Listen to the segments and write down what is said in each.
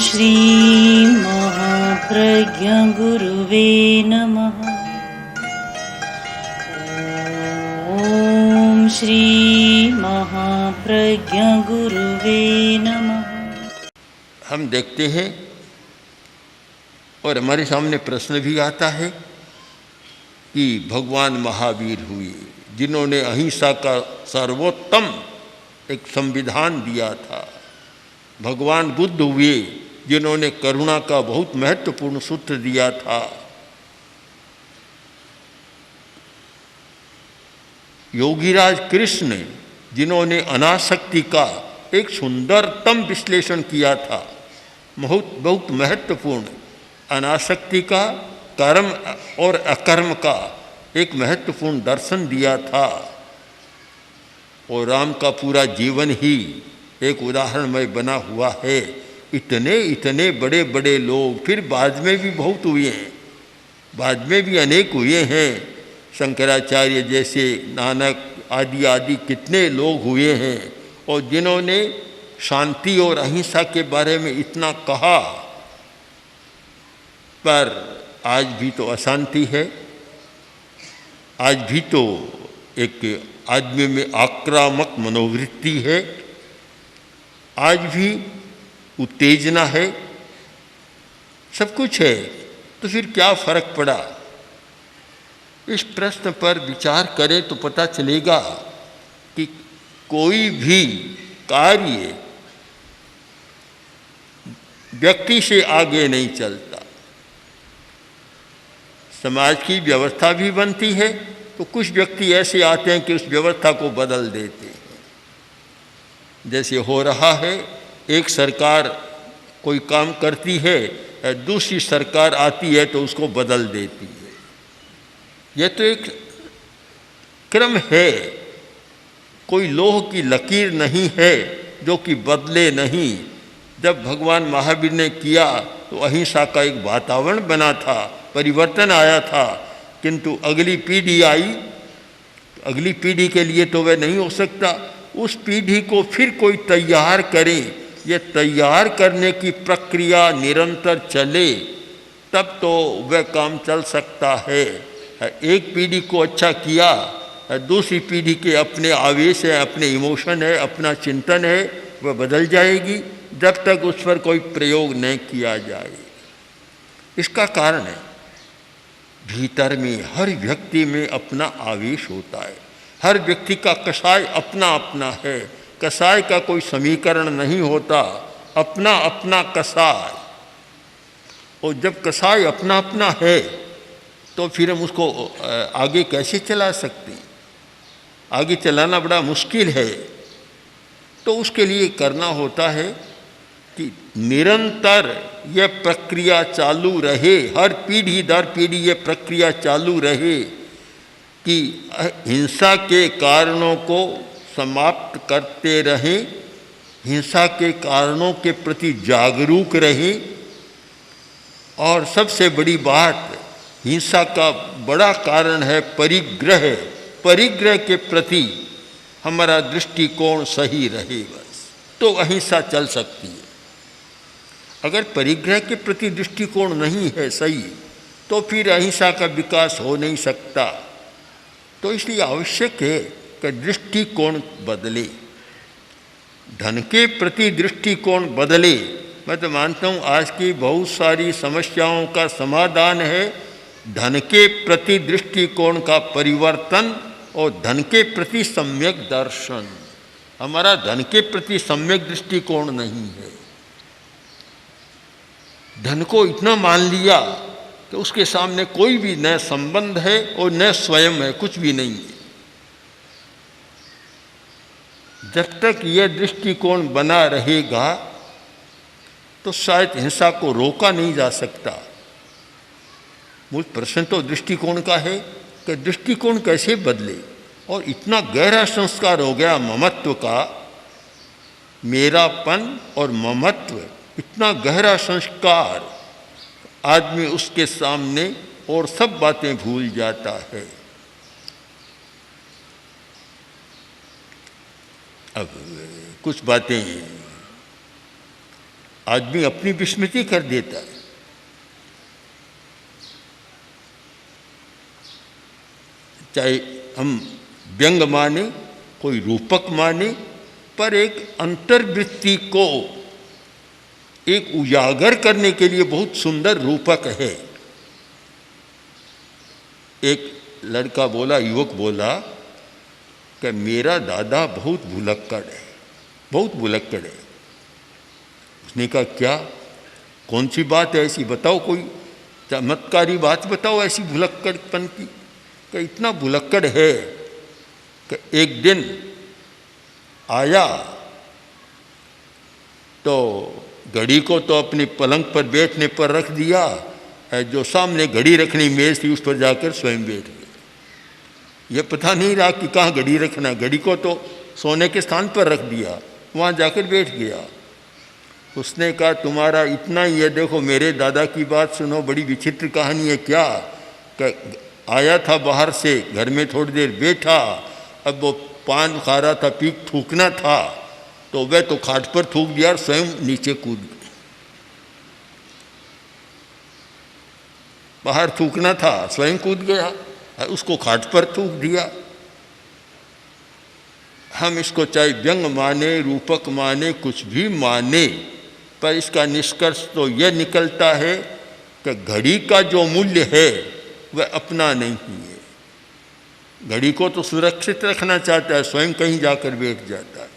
श्री महाप्रज्ञ गुरुवे नमः। ओम श्री महाप्रज्ञ गुरुवे नमः। हम देखते हैं और हमारे सामने प्रश्न भी आता है कि भगवान महावीर हुए जिन्होंने अहिंसा का सर्वोत्तम एक संविधान दिया था। भगवान बुद्ध हुए जिन्होंने करुणा का बहुत महत्वपूर्ण सूत्र दिया था। योगीराज कृष्ण जिन्होंने अनासक्ति का एक सुंदरतम विश्लेषण किया था, बहुत महत्वपूर्ण अनासक्ति का, कर्म और अकर्म का एक महत्वपूर्ण दर्शन दिया था। और राम का पूरा जीवन ही एक उदाहरणमय बना हुआ है। इतने इतने बड़े बड़े लोग फिर बाद में भी बहुत हुए हैं, बाद में भी अनेक हुए हैं। शंकराचार्य जैसे, नानक आदि आदि कितने लोग हुए हैं और जिन्होंने शांति और अहिंसा के बारे में इतना कहा, पर आज भी तो अशांति है। आज भी तो एक आदमी में आक्रामक मनोवृत्ति है, आज भी उत्तेजना है, सब कुछ है। तो फिर क्या फर्क पड़ा? इस प्रश्न पर विचार करें तो पता चलेगा कि कोई भी कार्य व्यक्ति से आगे नहीं चलता। समाज की व्यवस्था भी बनती है तो कुछ व्यक्ति ऐसे आते हैं कि उस व्यवस्था को बदल देते हैं। जैसे हो रहा है, एक सरकार कोई काम करती है, दूसरी सरकार आती है तो उसको बदल देती है। यह तो एक क्रम है, कोई लोह की लकीर नहीं है जो कि बदले नहीं। जब भगवान महावीर ने किया तो अहिंसा का एक वातावरण बना था, परिवर्तन आया था, किंतु अगली पीढ़ी आई, अगली पीढ़ी के लिए तो वह नहीं हो सकता। उस पीढ़ी को फिर कोई तैयार करे, ये तैयार करने की प्रक्रिया निरंतर चले, तब तो वह काम चल सकता है। एक पीढ़ी को अच्छा किया, दूसरी पीढ़ी के अपने आवेश है, अपने इमोशन है, अपना चिंतन है, वह बदल जाएगी जब तक उस पर कोई प्रयोग नहीं किया जाए। इसका कारण है भीतर में हर व्यक्ति में अपना आवेश होता है। हर व्यक्ति का कषाय अपना अपना है, कषाय का कोई समीकरण नहीं होता, अपना अपना कषाय। और जब कषाय अपना अपना है तो फिर हम उसको आगे कैसे चला सकते हैं? आगे चलाना बड़ा मुश्किल है। तो उसके लिए करना होता है कि निरंतर यह प्रक्रिया चालू रहे, हर पीढ़ी दर पीढ़ी यह प्रक्रिया चालू रहे कि हिंसा के कारणों को समाप्त करते रहें, हिंसा के कारणों के प्रति जागरूक रहें। और सबसे बड़ी बात, हिंसा का बड़ा कारण है परिग्रह। परिग्रह के प्रति हमारा दृष्टिकोण सही रहे, बस तो अहिंसा चल सकती है। अगर परिग्रह के प्रति दृष्टिकोण नहीं है सही, तो फिर अहिंसा का विकास हो नहीं सकता। तो इसलिए आवश्यक है कि दृष्टिकोण बदले, धन के प्रति दृष्टिकोण बदले। मैं तो मानता हूँ आज की बहुत सारी समस्याओं का समाधान है धन के प्रति दृष्टिकोण का परिवर्तन और धन के प्रति सम्यक दर्शन। हमारा धन के प्रति सम्यक दृष्टिकोण नहीं है। धन को इतना मान लिया कि उसके सामने कोई भी न संबंध है और न स्वयं है, कुछ भी नहीं है। जब तक यह दृष्टिकोण बना रहेगा तो शायद हिंसा को रोका नहीं जा सकता। मूल प्रश्न तो दृष्टिकोण का है कि दृष्टिकोण कैसे बदले। और इतना गहरा संस्कार हो गया ममत्व का, मेरापन और ममत्व, इतना गहरा संस्कार, आदमी उसके सामने और सब बातें भूल जाता है। अब कुछ बातें आदमी अपनी विस्मृति कर देता है। चाहे हम व्यंग माने, कोई रूपक माने, पर एक अंतर्वृत्ति को एक उजागर करने के लिए बहुत सुंदर रूपक है। एक लड़का बोला, युवक बोला कि मेरा दादा बहुत भुलक्कड़ है, बहुत भुलक्कड़ है। उसने कहा क्या, कौन सी बात है ऐसी, बताओ कोई चमत्कारी बात बताओ ऐसी भुलक्कड़पन की। कि इतना भुलक्कड़ है कि एक दिन आया तो घड़ी को तो अपने पलंग पर बैठने पर रख दिया, जो सामने घड़ी रखनी मेज थी उस पर जाकर स्वयं बैठ गया। ये पता नहीं रहा कि कहाँ घड़ी रखना, घड़ी को तो सोने के स्थान पर रख दिया, वहाँ जाकर बैठ गया। उसने कहा तुम्हारा इतना ही है, देखो मेरे दादा की बात सुनो, बड़ी विचित्र कहानी है। क्या, आया था बाहर से, घर में थोड़ी देर बैठा, अब वो पान खा रहा था, पीक थूकना था, तो वह तो खाट पर थूक दिया और स्वयं नीचे कूद गया। बाहर थूकना था, स्वयं कूद गया, उसको खाट पर थूक दिया। हम इसको चाहे व्यंग माने, रूपक माने, कुछ भी माने, पर इसका निष्कर्ष तो यह निकलता है कि घड़ी का जो मूल्य है वह अपना नहीं है। घड़ी को तो सुरक्षित रखना चाहता है, स्वयं कहीं जाकर बैठ जाता है,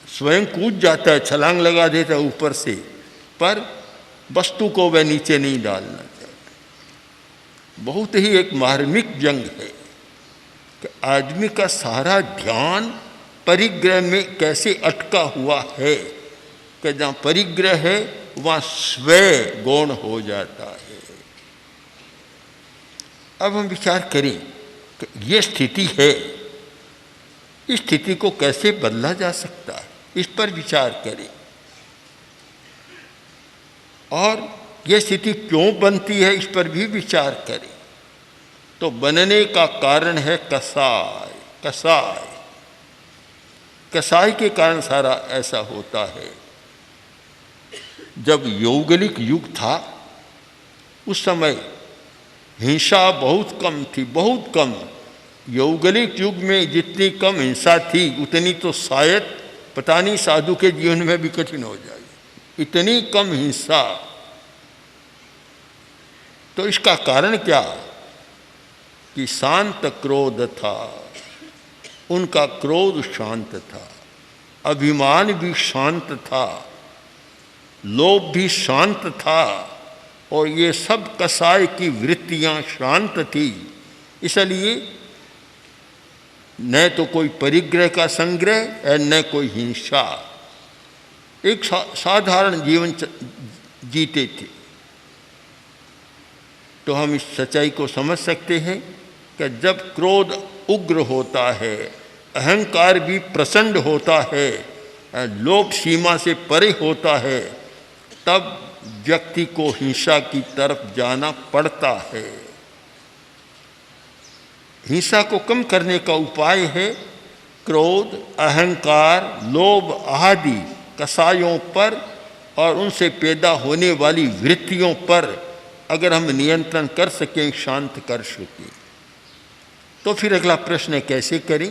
स्वयं कूद जाता है, छलांग लगा देता है ऊपर से, पर वस्तु को वह नीचे नहीं डालना चाहता। बहुत ही एक मार्मिक व्यंग है कि आदमी का सारा ध्यान परिग्रह में कैसे अटका हुआ है कि जहाँ परिग्रह है वहाँ स्वयं गौण हो जाता है। अब हम विचार करें कि ये स्थिति है, इस स्थिति को कैसे बदला जा सकता है, इस पर विचार करें। और यह स्थिति क्यों बनती है इस पर भी विचार करें। तो बनने का कारण है कसाय। कसाय कसाय के कारण सारा ऐसा होता है। जब यौगलिक युग था उस समय हिंसा बहुत कम थी, बहुत कम। यौगलिक युग में जितनी कम हिंसा थी उतनी तो शायद पता नहीं साधु के जीवन में भी कठिन हो जाएगी, इतनी कम हिंसा। तो इसका कारण क्या कि शांत क्रोध था, उनका क्रोध शांत था, अभिमान भी शांत था, लोभ भी शांत था, और ये सब कसाय की वृत्तियां शांत थी। इसलिए न तो कोई परिग्रह का संग्रह और न कोई हिंसा, एक साधारण जीवन जीते थे। तो हम इस सच्चाई को समझ सकते हैं कि जब क्रोध उग्र होता है, अहंकार भी प्रचंड होता है, लोभ सीमा से परे होता है, तब व्यक्ति को हिंसा की तरफ जाना पड़ता है। हिंसा को कम करने का उपाय है क्रोध, अहंकार, लोभ आदि कसायों पर और उनसे पैदा होने वाली वृत्तियों पर अगर हम नियंत्रण कर सकें, शांत कर सकें, तो फिर अगला प्रश्न है कैसे करें।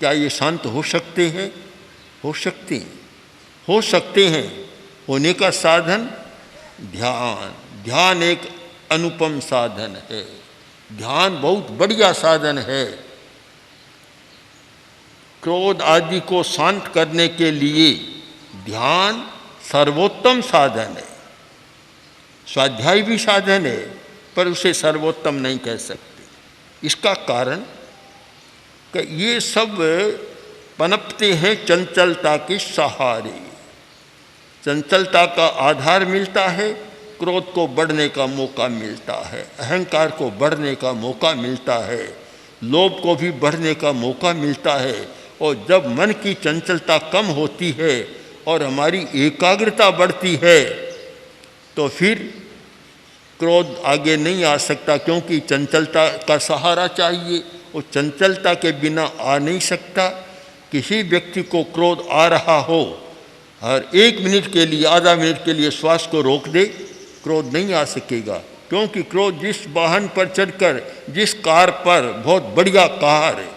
क्या ये शांत हो सकते हैं? हो सकते हैं, हो सकते हैं। होने का साधन ध्यान। ध्यान एक अनुपम साधन है, ध्यान बहुत बढ़िया साधन है। क्रोध आदि को शांत करने के लिए ध्यान सर्वोत्तम साधन है। स्वाध्याय भी साधन है, पर उसे सर्वोत्तम नहीं कह सकते। इसका कारण कि ये सब पनपते हैं चंचलता के सहारे। चंचलता का आधार मिलता है, क्रोध को बढ़ने का मौका मिलता है, अहंकार को बढ़ने का मौका मिलता है, लोभ को भी बढ़ने का मौका मिलता है। और जब मन की चंचलता कम होती है और हमारी एकाग्रता बढ़ती है, तो फिर क्रोध आगे नहीं आ सकता, क्योंकि चंचलता का सहारा चाहिए, और चंचलता के बिना आ नहीं सकता। किसी व्यक्ति को क्रोध आ रहा हो और 1 मिनट के लिए, आधा मिनट के लिए श्वास को रोक दे, क्रोध नहीं आ सकेगा। क्योंकि क्रोध जिस वाहन पर चढ़कर, जिस कार पर, बहुत बढ़िया कार है,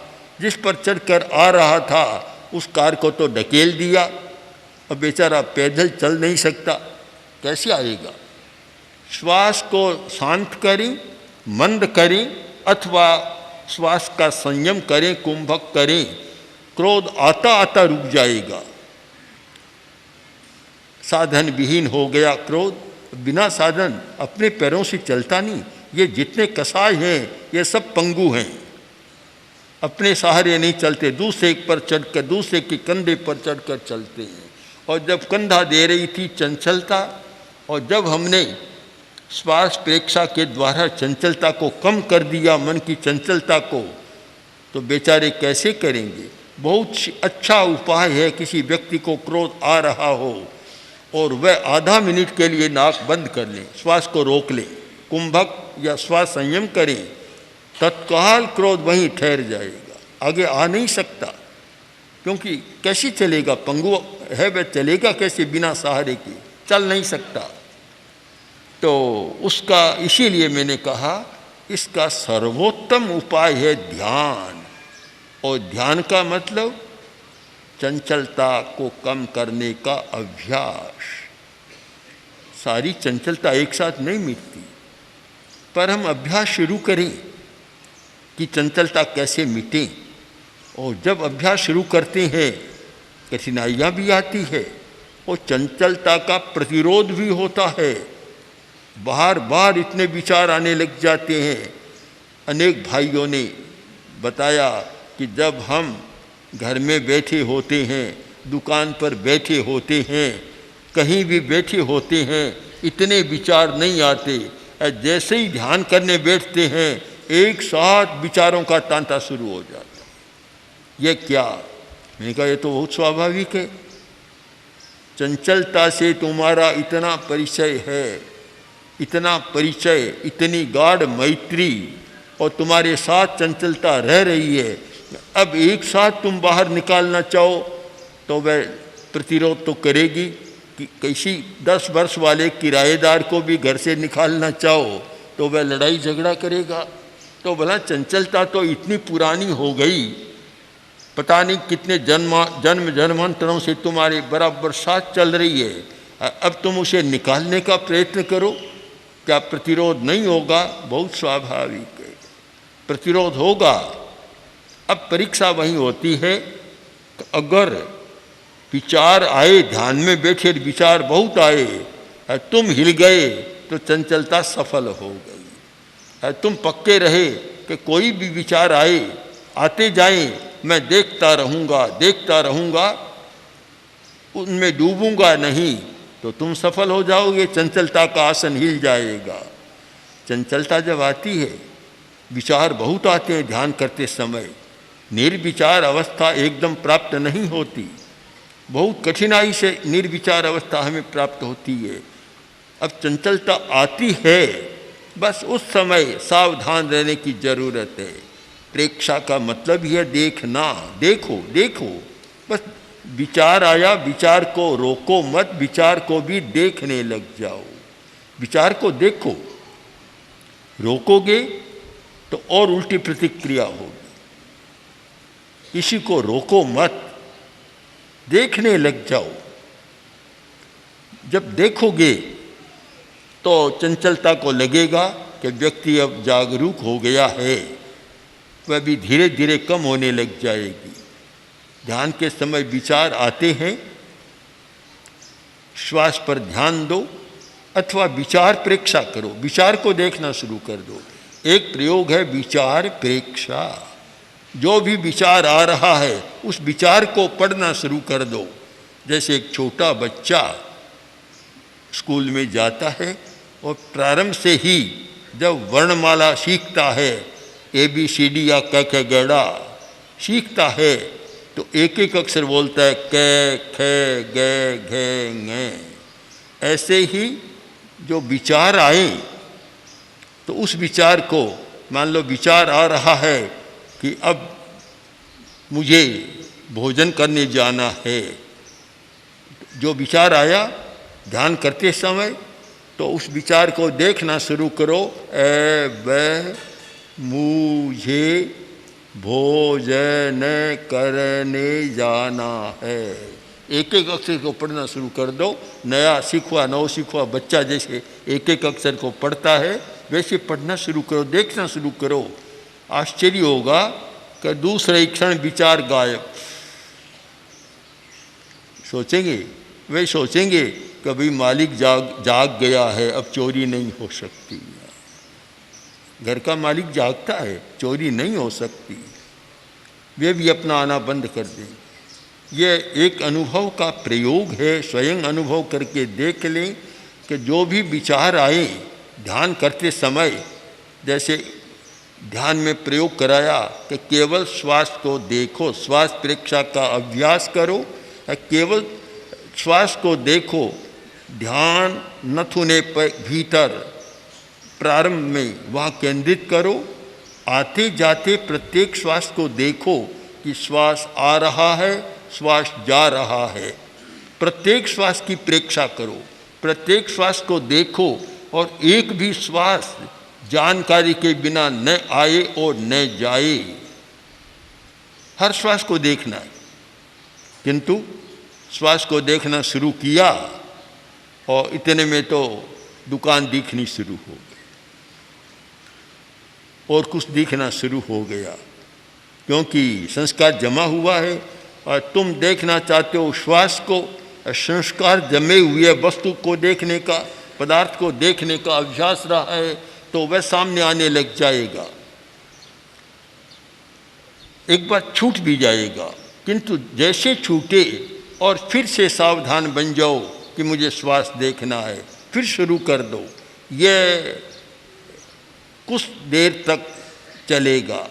जिस पर चढ़कर आ रहा था, उस कार को तो ढकेल दिया। अब बेचारा पैदल चल नहीं सकता, कैसे आएगा? श्वास को शांत करें, मंद करें, अथवा श्वास का संयम करें, कुंभक करें, क्रोध आता आता रुक जाएगा। साधन विहीन हो गया क्रोध, बिना साधन अपने पैरों से चलता नहीं। ये जितने कसाय हैं ये सब पंगु हैं, अपने सहारे नहीं चलते, दूसरे पर चढ़कर, दूसरे के कंधे पर चढ़कर चलते हैं। और जब कंधा दे रही थी चंचलता, और जब हमने श्वास प्रेक्षा के द्वारा चंचलता को कम कर दिया, मन की चंचलता को, तो बेचारे कैसे करेंगे? बहुत अच्छा उपाय है, किसी व्यक्ति को क्रोध आ रहा हो और वह आधा मिनट के लिए नाक बंद कर लें, श्वास को रोक लें, कुंभक या श्वास संयम करें, तत्काल क्रोध वहीं ठहर जाएगा, आगे आ नहीं सकता। क्योंकि कैसे चलेगा? पंगु है वह, चलेगा कैसे बिना सहारे के? चल नहीं सकता। तो उसका, इसीलिए मैंने कहा इसका सर्वोत्तम उपाय है ध्यान। और ध्यान का मतलब चंचलता को कम करने का अभ्यास। सारी चंचलता एक साथ नहीं मिटती, पर हम अभ्यास शुरू करें कि चंचलता कैसे मिटे। और जब अभ्यास शुरू करते हैं कठिनाइयाँ भी आती है और चंचलता का प्रतिरोध भी होता है। बार बार इतने विचार आने लग जाते हैं। अनेक भाइयों ने बताया कि जब हम घर में बैठे होते हैं, दुकान पर बैठे होते हैं, कहीं भी बैठे होते हैं, इतने विचार नहीं आते। जैसे ही ध्यान करने बैठते हैं एक साथ विचारों का तांता शुरू हो जाता। ये क्या? मैंने कहा ये तो बहुत स्वाभाविक है। चंचलता से तुम्हारा इतना परिचय है, इतना परिचय, इतनी गाढ़ मैत्री, और तुम्हारे साथ चंचलता रह रही है। अब एक साथ तुम बाहर निकालना चाहो तो वह प्रतिरोध तो करेगी। कि किसी 10 वर्ष वाले किराएदार को भी घर से निकालना चाहो तो वह लड़ाई झगड़ा करेगा। तो भला चंचलता तो इतनी पुरानी हो गई, पता नहीं कितने जन्मांतरों से तुम्हारे बराबर साथ चल रही है। अब तुम उसे निकालने का प्रयत्न करो, क्या प्रतिरोध नहीं होगा? बहुत स्वाभाविक है, प्रतिरोध होगा। अब परीक्षा वही होती है, अगर विचार आए, ध्यान में बैठे विचार बहुत आए, तुम हिल गए तो चंचलता सफल हो गई। तुम पक्के रहे कि कोई भी विचार आए, आते जाएं, मैं देखता रहूँगा, उनमें डूबूंगा नहीं, तो तुम सफल हो जाओगे। चंचलता का आसन हिल जाएगा। चंचलता जब आती है, विचार बहुत आते हैं ध्यान करते समय, निर्विचार अवस्था एकदम प्राप्त नहीं होती, बहुत कठिनाई से निर्विचार अवस्था हमें प्राप्त होती है। अब चंचलता आती है, बस उस समय सावधान रहने की जरूरत है। प्रेक्षा का मतलब यह देखना, देखो, बस विचार आया, विचार को रोको मत, विचार को भी देखने लग जाओ। विचार को देखो, रोकोगे तो और उल्टी प्रतिक्रिया होगी। किसी को रोको मत, देखने लग जाओ। जब देखोगे तो चंचलता को लगेगा कि व्यक्ति अब जागरूक हो गया है, वह भी धीरे धीरे कम होने लग जाएगी। ध्यान के समय विचार आते हैं, श्वास पर ध्यान दो अथवा विचार प्रेक्षा करो, विचार को देखना शुरू कर दो। एक प्रयोग है विचार प्रेक्षा। जो भी विचार आ रहा है उस विचार को पढ़ना शुरू कर दो। जैसे एक छोटा बच्चा स्कूल में जाता है और प्रारंभ से ही जब वर्णमाला सीखता है, ABCD या क ख ग सीखता है, तो एक एक अक्षर बोलता है, क ख ग घ ङ। ऐसे ही जो विचार आए तो उस विचार को, मान लो विचार आ रहा है कि अब मुझे भोजन करने जाना है। जो विचार आया ध्यान करते समय, तो उस विचार को देखना शुरू करो, ए वह मुझे भोजन करने जाना है। एक एक अक्षर को पढ़ना शुरू कर दो। नया सीखवा नौ सीखवा बच्चा जैसे एक एक अक्षर को पढ़ता है, वैसे पढ़ना शुरू करो, देखना शुरू करो। आश्चर्य होगा कि दूसरे ही क्षण विचार गायब। सोचेंगे, वे सोचेंगे कभी मालिक जाग गया है, अब चोरी नहीं हो सकती। घर का मालिक जागता है, चोरी नहीं हो सकती। वे भी अपना आना बंद कर दें। यह एक अनुभव का प्रयोग है। स्वयं अनुभव करके देख लें कि जो भी विचार आए ध्यान करते समय, जैसे ध्यान में प्रयोग कराया कि केवल श्वास को देखो, श्वास प्रेक्षा का अभ्यास करो, केवल श्वास को देखो, ध्यान नथुने पर भीतर प्रारंभ में वहाँ केंद्रित करो। आते जाते प्रत्येक श्वास को देखो कि श्वास आ रहा है, श्वास जा रहा है। प्रत्येक श्वास की प्रेक्षा करो, प्रत्येक श्वास को देखो, और एक भी श्वास जानकारी के बिना न आए और न जाए। हर श्वास को देखना है। किंतु श्वास को देखना शुरू किया और इतने में तो दुकान दिखनी शुरू हो गई और कुछ दिखना शुरू हो गया, क्योंकि संस्कार जमा हुआ है और तुम देखना चाहते हो श्वास को। संस्कार जमे हुए वस्तु को देखने का, पदार्थ को देखने का अभ्यास रहा है, तो वह सामने आने लग जाएगा। एक बार छूट भी जाएगा, किंतु जैसे छूटे और फिर से सावधान बन जाओ कि मुझे श्वास देखना है, फिर शुरू कर दो। यह कुछ देर तक चलेगा।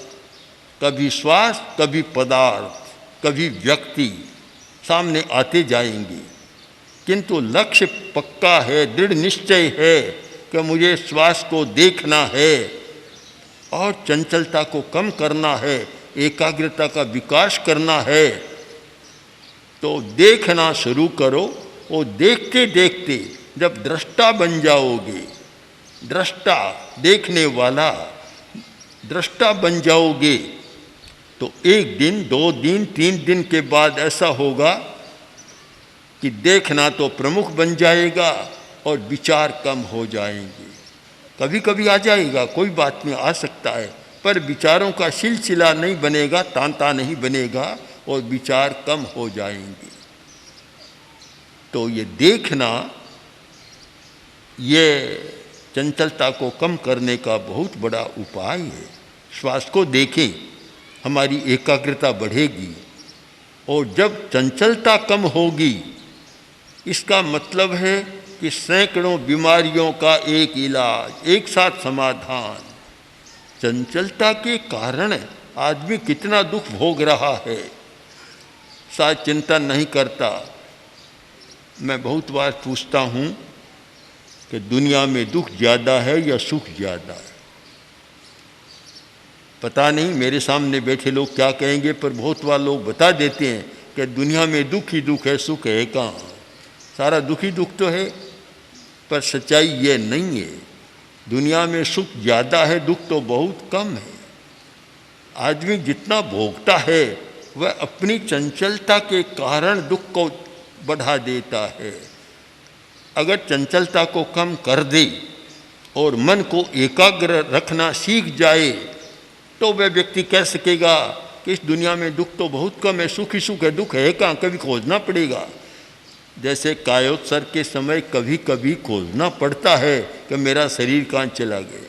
कभी श्वास, कभी पदार्थ, कभी व्यक्ति सामने आते जाएंगे, किंतु लक्ष्य पक्का है, दृढ़ निश्चय है कि मुझे श्वास को देखना है और चंचलता को कम करना है, एकाग्रता का विकास करना है। तो देखना शुरू करो और देखते देखते जब दृष्टा बन जाओगे, दृष्टा देखने वाला दृष्टा बन जाओगे, तो एक दिन, 2 दिन, 3 दिन के बाद ऐसा होगा कि देखना तो प्रमुख बन जाएगा और विचार कम हो जाएंगे। कभी कभी आ जाएगा, कोई बात नहीं, आ सकता है, पर विचारों का सिलसिला नहीं बनेगा, तांता नहीं बनेगा और विचार कम हो जाएंगे। तो ये देखना, ये चंचलता को कम करने का बहुत बड़ा उपाय है। श्वास को देखें, हमारी एकाग्रता बढ़ेगी, और जब चंचलता कम होगी, इसका मतलब है कि सैकड़ों बीमारियों का एक इलाज, एक साथ समाधान। चंचलता के कारण आदमी कितना दुख भोग रहा है, शायद चिंता नहीं करता। मैं बहुत बार पूछता हूँ कि दुनिया में दुख ज़्यादा है या सुख ज़्यादा है? पता नहीं, मेरे सामने बैठे लोग क्या कहेंगे, पर बहुत बार लोग बता देते हैं कि दुनिया में दुख ही दुख है, सुख है कहाँ। सारा दुख ही दुख तो है, पर सच्चाई ये नहीं है। दुनिया में सुख ज़्यादा है, दुख तो बहुत कम है। आदमी जितना भोगता है वह अपनी चंचलता के कारण दुख को बढ़ा देता है। अगर चंचलता को कम कर दे और मन को एकाग्र रखना सीख जाए, तो वह व्यक्ति कह सकेगा कि इस दुनिया में दुख तो बहुत कम है, सुख ही सुख है, दुख है कहाँ, कभी खोजना पड़ेगा। जैसे कायोत्सर्ग के समय कभी कभी खोजना पड़ता है कि मेरा शरीर कहाँ चला गया।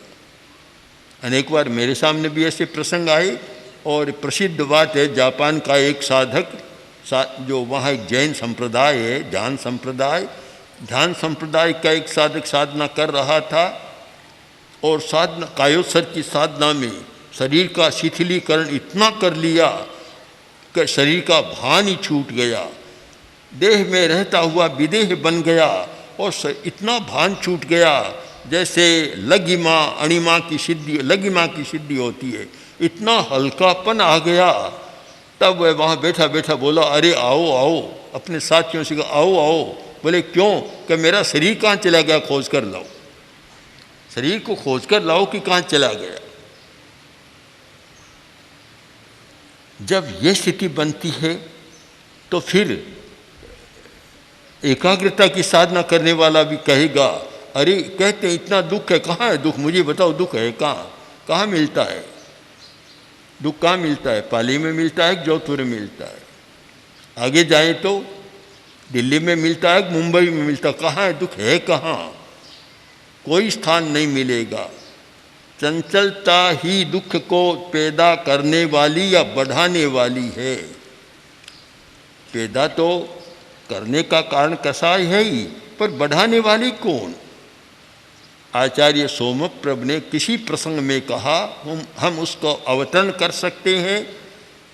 अनेक बार मेरे सामने भी ऐसे प्रसंग आए, और प्रसिद्ध बात है, जापान का एक साधक, जो वहाँ एक जैन संप्रदाय है, ध्यान संप्रदाय का एक साधक साधना कर रहा था, और साधना, कायोत्सर्ग की साधना में शरीर का शिथिलीकरण इतना कर लिया कि शरीर का भान ही छूट गया, देह में रहता हुआ विदेह बन गया, और इतना भान छूट गया जैसे लघिमा अणिमा की सिद्धि, लघिमा की सिद्धि होती है। इतना हल्कापन आ गया तब वह वहाँ बैठा बैठा बोला, अरे आओ आओ, अपने साथियों से कहा आओ आओ। बोले क्यों? कि मेरा शरीर कहाँ चला गया, खोज कर लाओ, शरीर को खोज कर लाओ कि कहाँ चला गया। जब ये स्थिति बनती है तो फिर एकाग्रता की साधना करने वाला भी कहेगा, अरे कहते हैं इतना दुख है, कहाँ है दुख, मुझे बताओ दुख है कहाँ, कहाँ मिलता है दुख, कहाँ मिलता है? पाली में मिलता है, जोधपुर में मिलता है, आगे जाए तो दिल्ली में मिलता है, मुंबई में मिलता है, कहाँ है दुख, है कहाँ? कोई स्थान नहीं मिलेगा। चंचलता ही दुख को पैदा करने वाली या बढ़ाने वाली है। पैदा तो करने का कारण कसाय है ही, पर बढ़ाने वाली कौन? आचार्य सोमप्रभ ने किसी प्रसंग में कहा, हम उसको अवतरण कर सकते हैं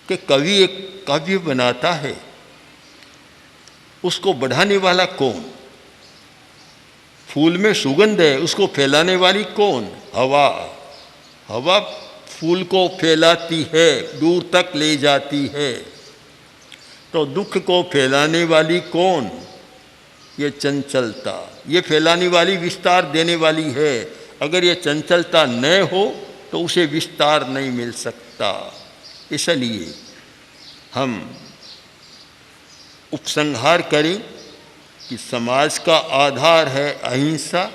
कि कवि एक काव्य बनाता है, उसको बढ़ाने वाला कौन? फूल में सुगंध है, उसको फैलाने वाली कौन? हवा। हवा फूल को फैलाती है, दूर तक ले जाती है। तो दुख को फैलाने वाली कौन? ये चंचलता। ये फैलाने वाली, विस्तार देने वाली है। अगर ये चंचलता न हो तो उसे विस्तार नहीं मिल सकता। इसलिए हम उपसंहार करें कि समाज का आधार है अहिंसा।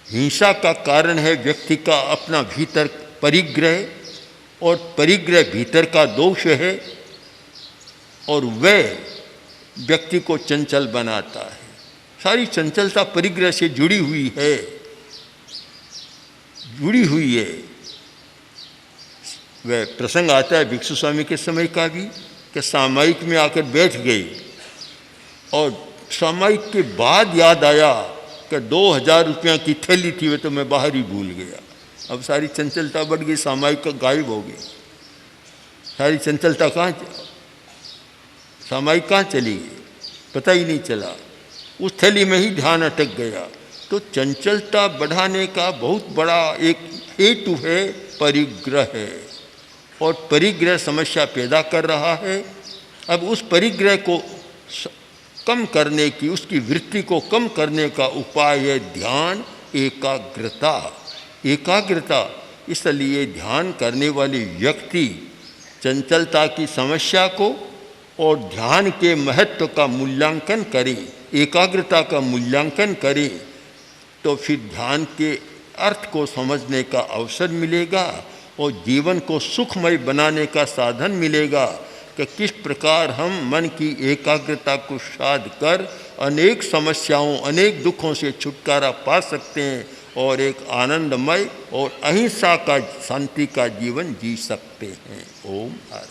हिंसा का कारण है व्यक्ति का अपना भीतर परिग्रह, और परिग्रह भीतर का दोष है, और वह व्यक्ति को चंचल बनाता है। सारी चंचलता परिग्रह से जुड़ी हुई है, जुड़ी हुई है। वह प्रसंग आता है भिक्षु स्वामी के समय का भी, कि सामायिक में आकर बैठ गए और सामायिक के बाद याद आया कि 2000 रुपया की थैली थी, वह तो मैं बाहर ही भूल गया। अब सारी चंचलता बढ़ गई, सामायिक का गायब हो गया। सारी चंचलता कहाँ, सामायिक कहाँ चली गई, पता ही नहीं चला। उस थैली में ही ध्यान अटक गया। तो चंचलता बढ़ाने का बहुत बड़ा एक हेतु है परिग्रह है, और परिग्रह समस्या पैदा कर रहा है। अब उस परिग्रह को कम करने की, उसकी वृत्ति को कम करने का उपाय है ध्यान, एकाग्रता। एकाग्रता, इसलिए ध्यान करने वाले व्यक्ति चंचलता की समस्या को और ध्यान के महत्व का मूल्यांकन करे, एकाग्रता का मूल्यांकन करे, तो फिर ध्यान के अर्थ को समझने का अवसर मिलेगा और जीवन को सुखमय बनाने का साधन मिलेगा कि किस प्रकार हम मन की एकाग्रता को साध कर अनेक समस्याओं, अनेक दुखों से छुटकारा पा सकते हैं और एक आनंदमय और अहिंसा का, शांति का जीवन जी सकते हैं। ओम हर।